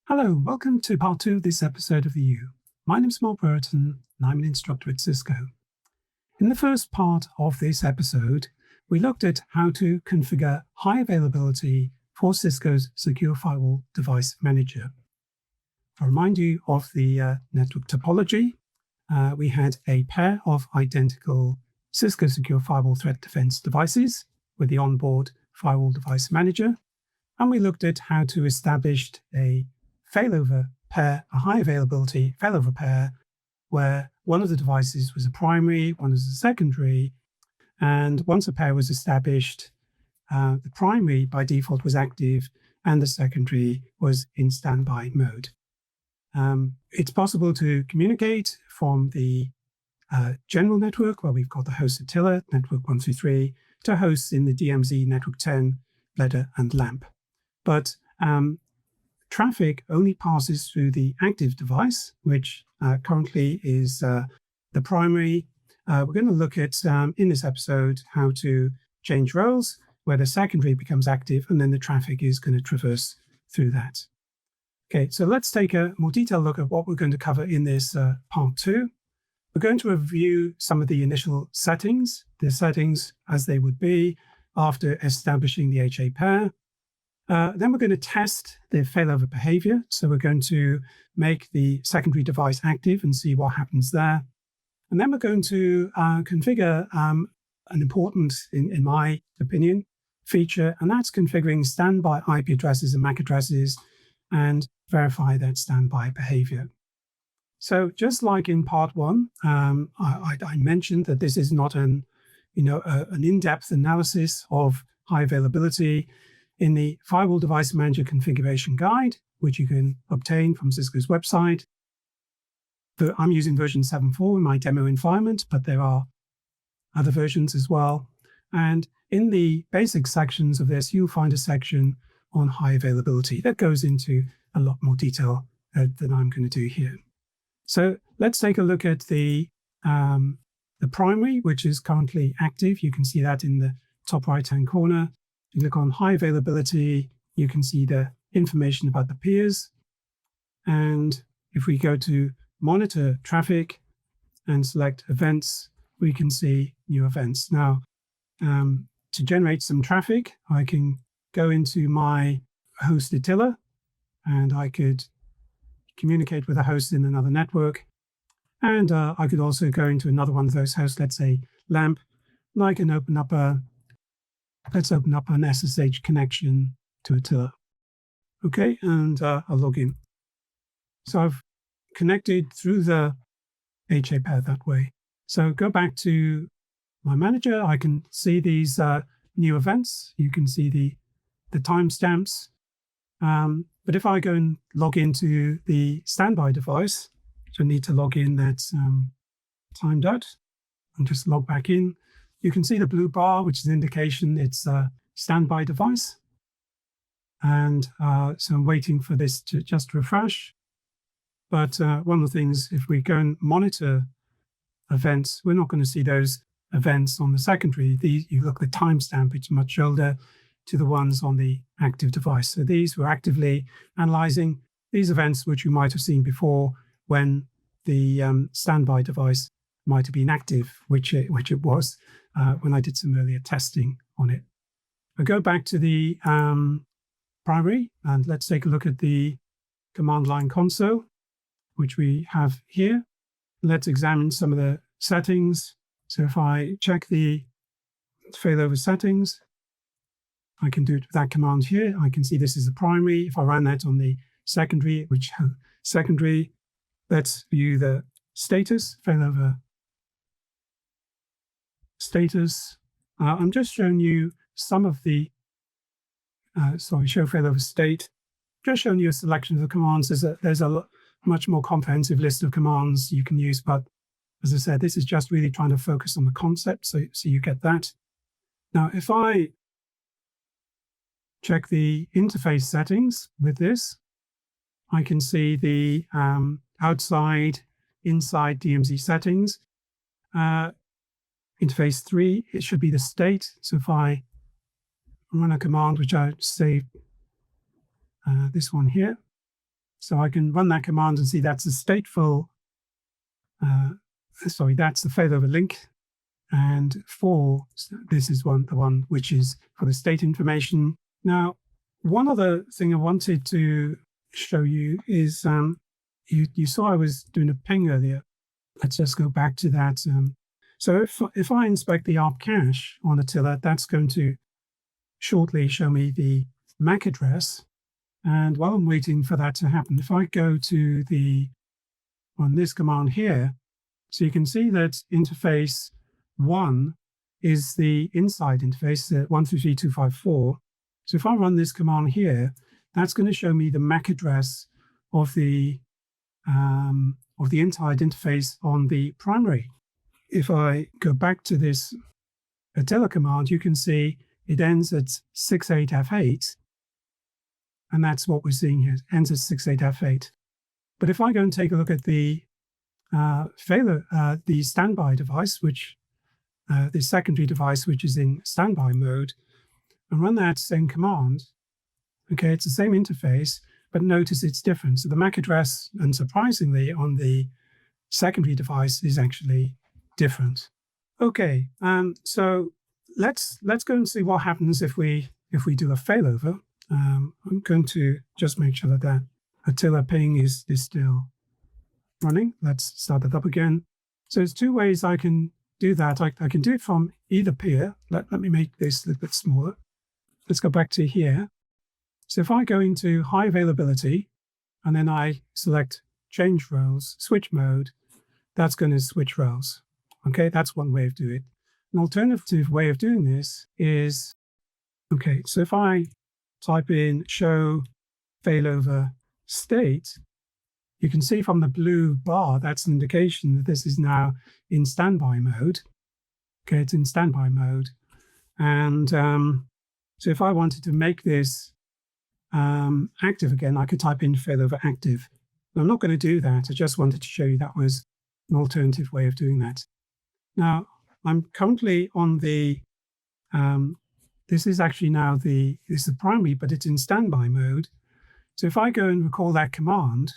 Hello, welcome to part 2 of this episode of the U. My name is Mark Brereton, and I'm an instructor at Cisco. In the first part of this episode, we looked at how to configure high availability for Cisco's Secure Firewall Device Manager. I'll remind you of the network topology. We had a pair of identical Cisco Secure Firewall Threat Defense devices with the onboard Firewall Device Manager, and we looked at how to establish a failover pair, a high availability failover pair, where one of the devices was a primary, one was a secondary, and once a pair was established, the primary by default was active and the secondary was in standby mode. It's possible to communicate from the general network, where we've got the host Attila, network 133, to hosts in the DMZ network 10, Bledder, and LAMP. But traffic only passes through the active device, which currently is the primary. We're going to look at, in this episode, how to change roles, where the secondary becomes active, and then the traffic is going to traverse through that. Okay, so let's take a more detailed look at what we're going to cover in this part 2. We're going to review some of the initial settings, the settings as they would be after establishing the HA pair. Then we're going to test the failover behavior. So we're going to make the secondary device active and see what happens there. And then we're going to configure an important, in my opinion, feature, and that's configuring standby IP addresses and MAC addresses and verify that standby behavior. So just like in part 1, I mentioned that this is not an in-depth analysis of high availability. In the Firewall Device Manager Configuration Guide, which you can obtain from Cisco's website. I'm using version 7.4 in my demo environment, but there are other versions as well. And in the basic sections of this, you'll find a section on high availability that goes into a lot more detail than I'm going to do here. So let's take a look at the primary, which is currently active. You can see that in the top right-hand corner. You click on high availability, you can see the information about the peers. And if we go to monitor traffic and select events, we can see new events. Now, to generate some traffic, I can go into my host Attila, and I could communicate with a host in another network. And I could also go into another one of those hosts, let's say LAMP, and I can open up let's open up an SSH connection to Attila. Okay, and I'll log in. So I've connected through the HA pair that way. So go back to my manager. I can see these new events. You can see the timestamps. But if I go and log into the standby device, so I need to log in, that's timed out, and just log back in. You can see the blue bar, which is an indication it's a standby device. And so I'm waiting for this to just refresh. But one of the things, if we go and monitor events, we're not going to see those events on the secondary. You look at the timestamp, it's much older to the ones on the active device. So these we're actively analyzing these events, which you might have seen before when the standby device might have been active, which it was when I did some earlier testing on it. I'll go back to the primary, and let's take a look at the command line console, which we have here. Let's examine some of the settings. So if I check the failover settings, I can do it with that command here. I can see this is the primary. If I ran that on the secondary, let's view the status, failover status. I'm just showing you some of the, show failover state. Just showing you a selection of the commands. There's a much more comprehensive list of commands you can use, but as I said, this is just really trying to focus on the concept, so you get that. Now, if I check the interface settings with this, I can see the outside, inside DMZ settings. Interface 3, it should be the state. So if I run a command, which I say this one here. So I can run that command and see that's the stateful, that's the failover link. And this is the one which is for the state information. Now, one other thing I wanted to show you is you saw I was doing a ping earlier. Let's just go back to that. So if I inspect the ARP cache on Attila, that's going to shortly show me the MAC address. And while I'm waiting for that to happen, if I go to on this command here, so you can see that interface 1 is the inside interface, the 133.254. So if I run this command here, that's going to show me the MAC address of the inside interface on the primary. If I go back to this Attila command, you can see it ends at 68F8, and that's what we're seeing here. It ends at 68F8. But if I go and take a look at the the standby device, the secondary device which is in standby mode, and run that same command, okay, it's the same interface, but notice it's different. So the MAC address, unsurprisingly, on the secondary device is actually different. Okay, so let's go and see what happens if we do a failover. I'm going to just make sure that Attila ping is still running. Let's start it up again. So there's two ways I can do that. I can do it from either peer. Let me make this a little bit smaller. Let's go back to here. So if I go into high availability and then I select change roles, switch mode, that's going to switch roles. Okay, that's one way of doing it. An alternative way of doing this is, okay, so if I type in show failover state, you can see from the blue bar, that's an indication that this is now in standby mode. Okay, it's in standby mode. And so if I wanted to make this active again, I could type in failover active. I'm not going to do that. I just wanted to show you that was an alternative way of doing that. Now, I'm currently on the, this is actually now this is the primary, but it's in standby mode. So if I go and recall that command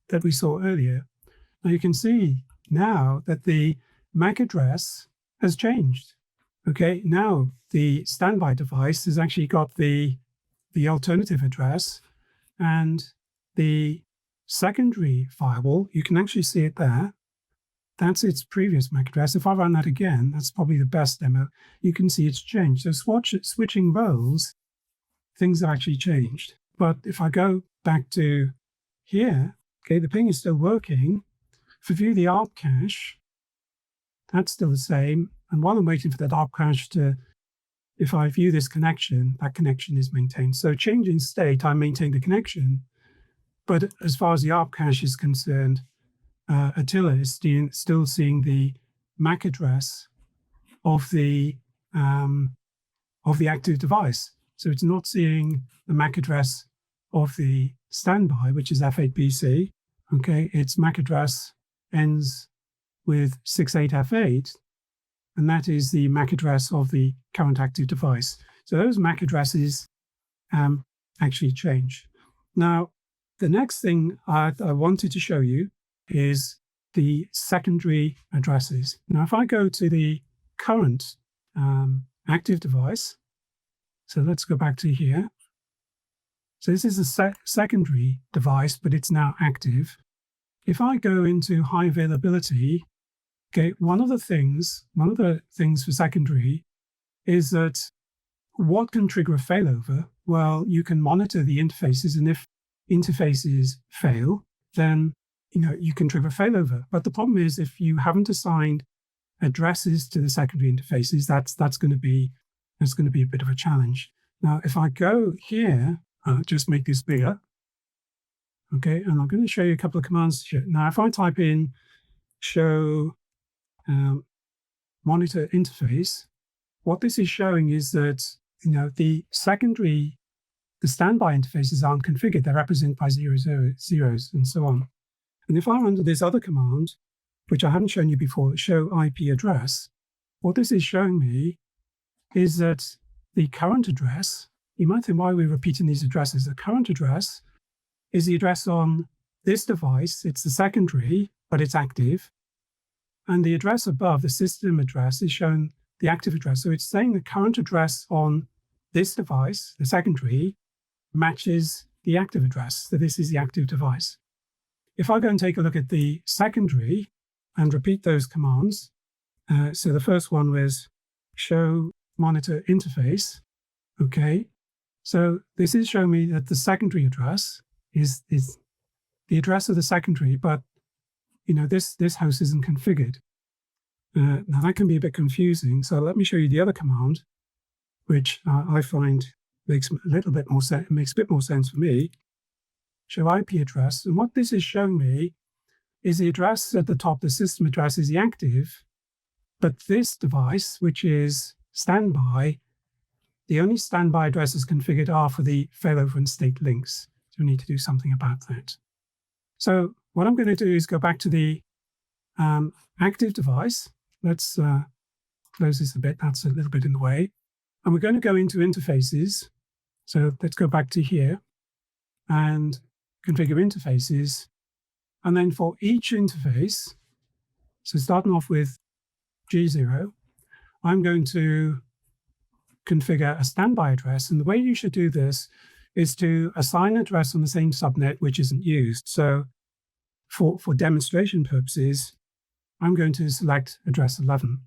that we saw earlier, now you can see now that the MAC address has changed. Okay, now the standby device has actually got the alternative address, and the secondary firewall, you can actually see it there. That's its previous MAC address. If I run that again, that's probably the best demo. You can see it's changed. So switching roles, things have actually changed. But if I go back to here, okay, the ping is still working. If I view the ARP cache, that's still the same. And while I'm waiting for that ARP cache if I view this connection, that connection is maintained. So changing state, I maintain the connection. But as far as the ARP cache is concerned, Attila is still seeing the MAC address of the active device. So it's not seeing the MAC address of the standby, which is F8BC. Okay, its MAC address ends with 68F8, and that is the MAC address of the current active device. So those MAC addresses actually change. Now, the next thing I wanted to show you is the secondary addresses. Now, if I go to the current active device, so let's go back to here. So this is a secondary device, but it's now active. If I go into high availability, okay, one of the things for secondary is that what can trigger a failover? Well, you can monitor the interfaces, and if interfaces fail, then you can trigger failover. But the problem is if you haven't assigned addresses to the secondary interfaces, that's going to be a bit of a challenge. Now, if I go here, just make this bigger. Okay, and I'm going to show you a couple of commands here. Now, if I type in show monitor interface, what this is showing is that the standby interfaces aren't configured. They're represented by zeros, and so on. And if I run this other command, which I haven't shown you before, show IP address, what this is showing me is that the current address you might think, why are we repeating these addresses? The current address is the address on this device. It's the secondary, but it's active. And the address above, the system address, is shown the active address. So it's saying the current address on this device, the secondary, matches the active address. So this is the active device. If I go and take a look at the secondary and repeat those commands, so the first one was show monitor interface. Okay, so this is showing me that the secondary address is the address of the secondary, but this host isn't configured. Now that can be a bit confusing. So let me show you the other command, which I find makes a little bit more sense. Makes a bit more sense for me. Show IP address, and what this is showing me is the address at the top. The system address is the active, but this device, which is standby, the only standby addresses configured are for the failover and state links. So we need to do something about that. So what I'm going to do is go back to the active device. Let's close this a bit. That's a little bit in the way. And we're going to go into interfaces. So let's go back to here and configure interfaces. And then for each interface, so starting off with G0, I'm going to configure a standby address. And the way you should do this is to assign an address on the same subnet which isn't used. So for demonstration purposes, I'm going to select address 11.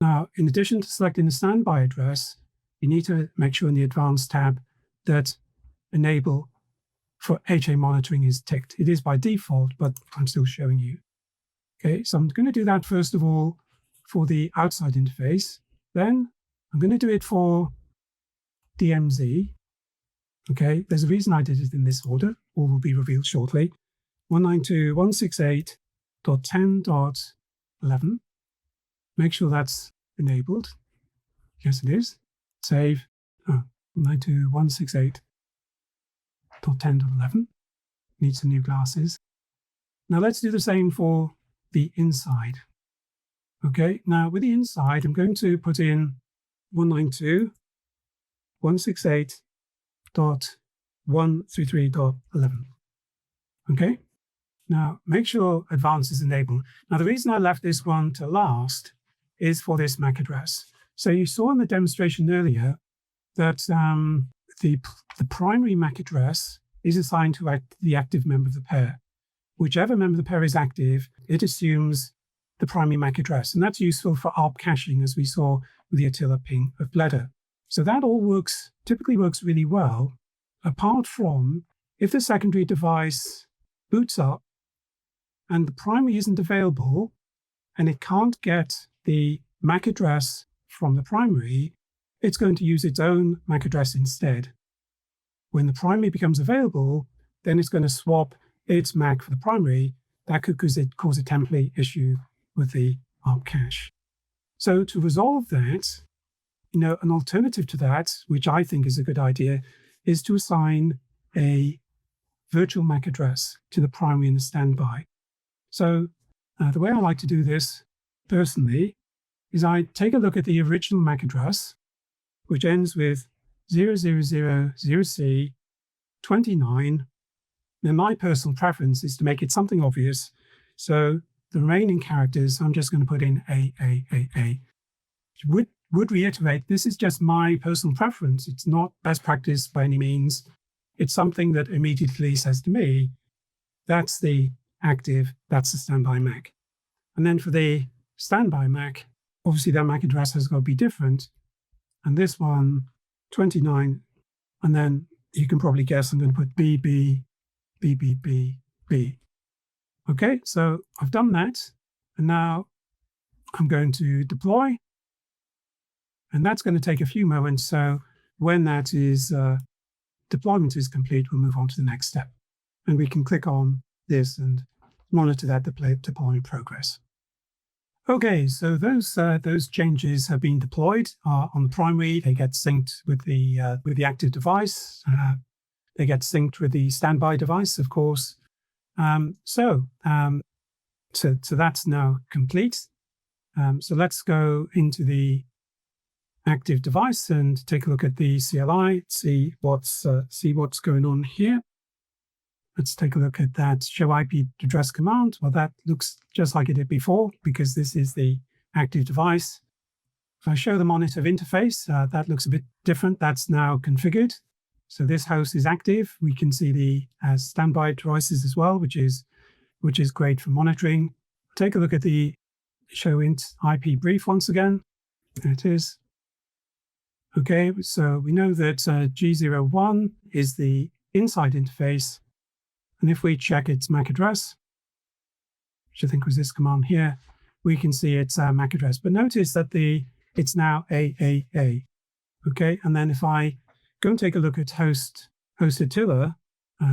Now, in addition to selecting the standby address, you need to make sure in the advanced tab that enable for HA monitoring is ticked. It is by default, but I'm still showing you. Okay, so I'm going to do that first of all for the outside interface. Then I'm going to do it for DMZ. Okay, there's a reason I did it in this order. All will be revealed shortly. 192.168.10.11. Make sure that's enabled. Yes, it is. Save. 192.168.10.11. Need some new glasses. Now let's do the same for the inside. Okay, now with the inside, I'm going to put in 192.168.133.11. Okay, now make sure advanced is enabled. Now the reason I left this one to last is for this MAC address. So you saw in the demonstration earlier that the primary MAC address is assigned to the active member of the pair. Whichever member of the pair is active, it assumes the primary MAC address. And that's useful for ARP caching, as we saw with the Attila ping of Bledder. So that all typically works really well, apart from if the secondary device boots up and the primary isn't available and it can't get the MAC address from the primary, it's going to use its own MAC address instead. When the primary becomes available, then it's going to swap its MAC for the primary. That could cause a template issue with the ARP cache. So to resolve that, an alternative to that, which I think is a good idea, is to assign a virtual MAC address to the primary and the standby. So the way I like to do this personally is I take a look at the original MAC address, which ends with 0000C29. Now my personal preference is to make it something obvious. So the remaining characters, I'm just going to put in A. Would reiterate, this is just my personal preference. It's not best practice by any means. It's something that immediately says to me, that's the active, that's the standby MAC. And then for the standby MAC, obviously that MAC address has got to be different. And this one, 29, and then you can probably guess I'm going to put BB. Okay, so I've done that. And now I'm going to deploy. And that's going to take a few moments. So when that is deployment is complete, we'll move on to the next step. And we can click on this and monitor that deployment progress. Okay, so those changes have been deployed on the primary. They get synced with the active device. They get synced with the standby device, of course. So that's now complete. So let's go into the active device and take a look at the CLI, see what's going on here. Let's take a look at that show IP address command. Well, that looks just like it did before because this is the active device. If I show the monitor interface, that looks a bit different. That's now configured. So this host is active. We can see the standby devices as well, which is great for monitoring. Take a look at the show int IP brief once again. There it is. Okay, so we know that G01 is the inside interface. And if we check its MAC address, which I think was this command here, we can see its MAC address. But notice that it's now AAA. Okay, and then if I go and take a look at host Attila,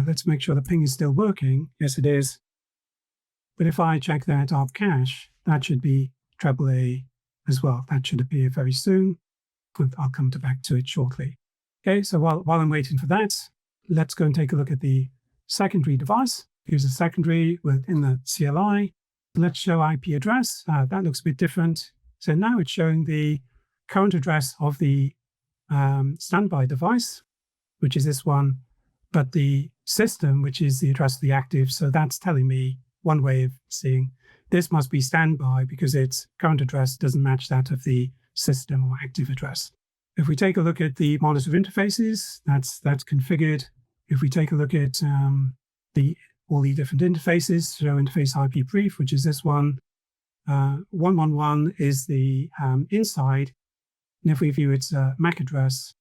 let's make sure the ping is still working. Yes, it is. But if I check that op cache, that should be AAA as well. That should appear very soon. I'll come back to it shortly. Okay, so while I'm waiting for that, let's go and take a look at the secondary device. Here's a secondary within the CLI. Let's show IP address. That looks a bit different. So now it's showing the current address of the standby device, which is this one, but the system, which is the address of the active. So that's telling me one way of seeing this must be standby because its current address doesn't match that of the system or active address. If we take a look at the monitor interfaces, that's configured. If we take a look at all the different interfaces, show interface IP brief, which is this one, 111 is the inside. And if we view its MAC address,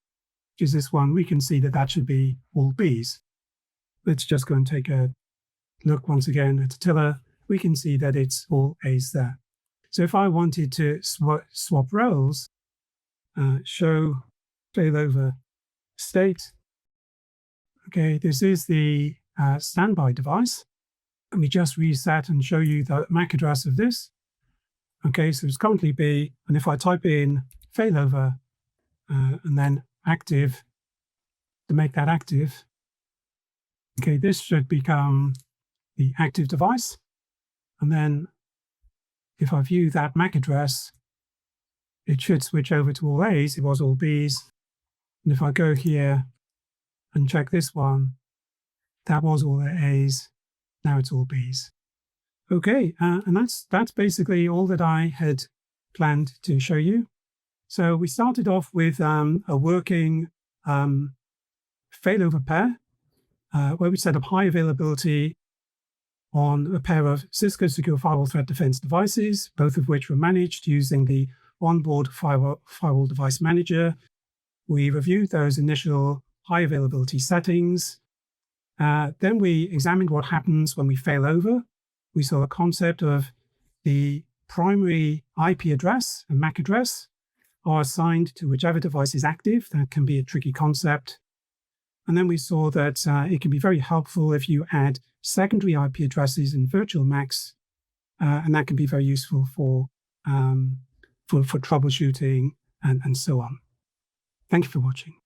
which is this one, we can see that should be all Bs. Let's just go and take a look once again at Attila. We can see that it's all A's there. So if I wanted to swap roles, show failover state. Okay, this is the standby device. Let me just reset and show you the MAC address of this. Okay, so it's currently B, and if I type in failover and then active to make that active, okay, this should become the active device. And then if I view that MAC address, it should switch over to all A's. It was all B's. And if I go here and check this one, that was all A's. Now it's all B's. Okay, and that's basically all that I had planned to show you. So we started off with a working failover pair, where we set up high availability on a pair of Cisco Secure Firewall Threat Defense devices, both of which were managed using the onboard Firewall Device Manager. We reviewed those initial high availability settings. Then we examined what happens when we fail over. We saw the concept of the primary IP address and MAC address are assigned to whichever device is active. That can be a tricky concept. And then we saw that it can be very helpful if you add secondary IP addresses and virtual MACs, and that can be very useful for troubleshooting and so on. Thank you for watching.